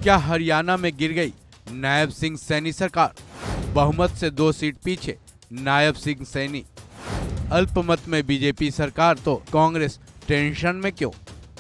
क्या हरियाणा में गिर गई नायब सिंह सैनी सरकार? बहुमत से 2 सीट पीछे नायब सिंह सैनी। अल्पमत में बीजेपी सरकार तो कांग्रेस टेंशन में क्यों?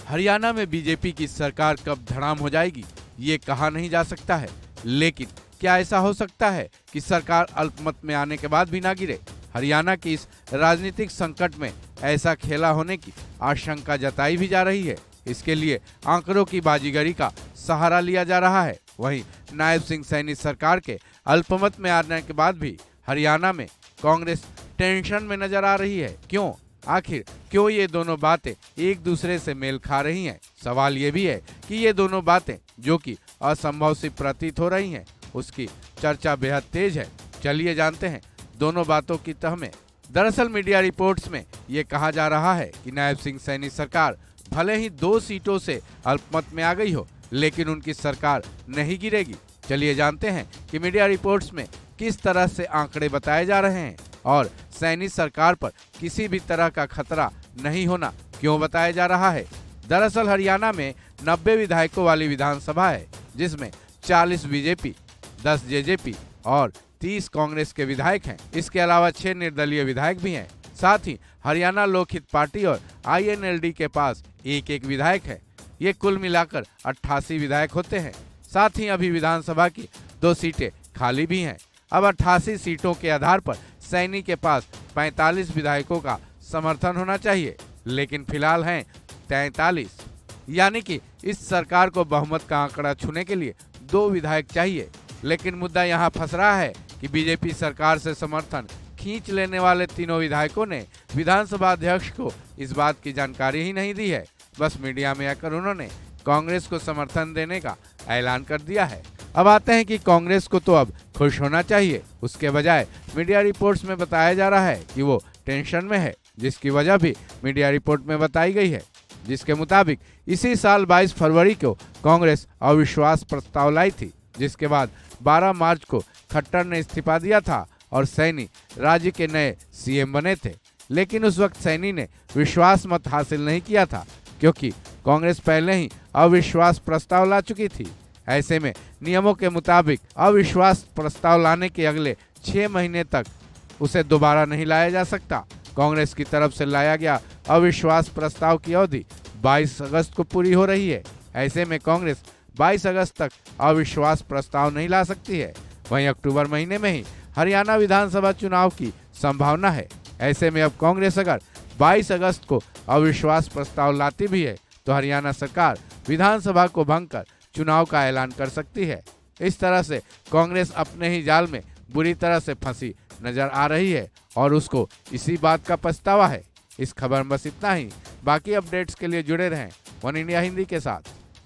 हरियाणा में बीजेपी की सरकार कब धड़ाम हो जाएगी ये कहा नहीं जा सकता है, लेकिन क्या ऐसा हो सकता है कि सरकार अल्पमत में आने के बाद भी ना गिरे? हरियाणा की इस राजनीतिक संकट में ऐसा खेला होने की आशंका जताई भी जा रही है। इसके लिए आंकड़ों की बाजीगरी का सहारा लिया जा रहा है। वहीं नायब सिंह सैनी सरकार के अल्पमत में आने के बाद भी हरियाणा में कांग्रेस टेंशन में नजर आ रही है। क्यों? आखिर क्यों ये दोनों बातें एक दूसरे से मेल खा रही हैं? सवाल ये भी है कि ये दोनों बातें जो कि असंभव सी प्रतीत हो रही हैं, उसकी चर्चा बेहद तेज है। चलिए जानते हैं दोनों बातों की तह में। दरअसल मीडिया रिपोर्ट्स में ये कहा जा रहा है कि नायब सिंह सैनी सरकार भले ही 2 सीटों से अल्पमत में आ गई हो, लेकिन उनकी सरकार नहीं गिरेगी। चलिए जानते हैं कि मीडिया रिपोर्ट्स में किस तरह से आंकड़े बताए जा रहे हैं और सैनी सरकार पर किसी भी तरह का खतरा नहीं होना क्यों बताया जा रहा है। दरअसल हरियाणा में 90 विधायकों वाली विधानसभा है, जिसमें 40 बीजेपी, 10 जेजेपी और 30 कांग्रेस के विधायक हैं। इसके अलावा 6 निर्दलीय विधायक भी हैं। साथ ही हरियाणा लोकहित पार्टी और INLD के पास एक विधायक है। ये कुल मिलाकर 88 विधायक होते हैं। साथ ही अभी विधानसभा की 2 सीटें खाली भी हैं। अब 88 सीटों के आधार पर सैनी के पास 45 विधायकों का समर्थन होना चाहिए, लेकिन फिलहाल हैं 43। यानी कि इस सरकार को बहुमत का आंकड़ा छूने के लिए 2 विधायक चाहिए। लेकिन मुद्दा यहाँ फंस रहा है कि बीजेपी सरकार से समर्थन खींच लेने वाले तीनों विधायकों ने विधानसभा अध्यक्ष को इस बात की जानकारी ही नहीं दी है। बस मीडिया में आकर उन्होंने कांग्रेस को समर्थन देने का ऐलान कर दिया है। अब आते हैं कि कांग्रेस को तो अब खुश होना चाहिए, उसके बजाय मीडिया रिपोर्ट्स में बताया जा रहा है कि वो टेंशन में है, जिसकी वजह भी मीडिया रिपोर्ट में बताई गई है। जिसके मुताबिक इसी साल 22 फरवरी को कांग्रेस अविश्वास प्रस्ताव लाई थी, जिसके बाद 12 मार्च को खट्टर ने इस्तीफा दिया था और सैनी राज्य के नए CM बने थे। लेकिन उस वक्त सैनी ने विश्वास मत हासिल नहीं किया था, क्योंकि कांग्रेस पहले ही अविश्वास प्रस्ताव ला चुकी थी। ऐसे में नियमों के मुताबिक अविश्वास प्रस्ताव लाने के अगले 6 महीने तक उसे दोबारा नहीं लाया जा सकता। कांग्रेस की तरफ से लाया गया अविश्वास प्रस्ताव की अवधि 22 अगस्त को पूरी हो रही है। ऐसे में कांग्रेस 22 अगस्त तक अविश्वास प्रस्ताव नहीं ला सकती है। वहीं अक्टूबर महीने में ही हरियाणा विधानसभा चुनाव की संभावना है। ऐसे में अब कांग्रेस अगर 22 अगस्त को अविश्वास प्रस्ताव लाती भी है तो हरियाणा सरकार विधानसभा को भंग कर चुनाव का ऐलान कर सकती है। इस तरह से कांग्रेस अपने ही जाल में बुरी तरह से फंसी नजर आ रही है और उसको इसी बात का पछतावा है। इस खबर में बस इतना ही। बाकी अपडेट्स के लिए जुड़े रहें वन इंडिया हिंदी के साथ।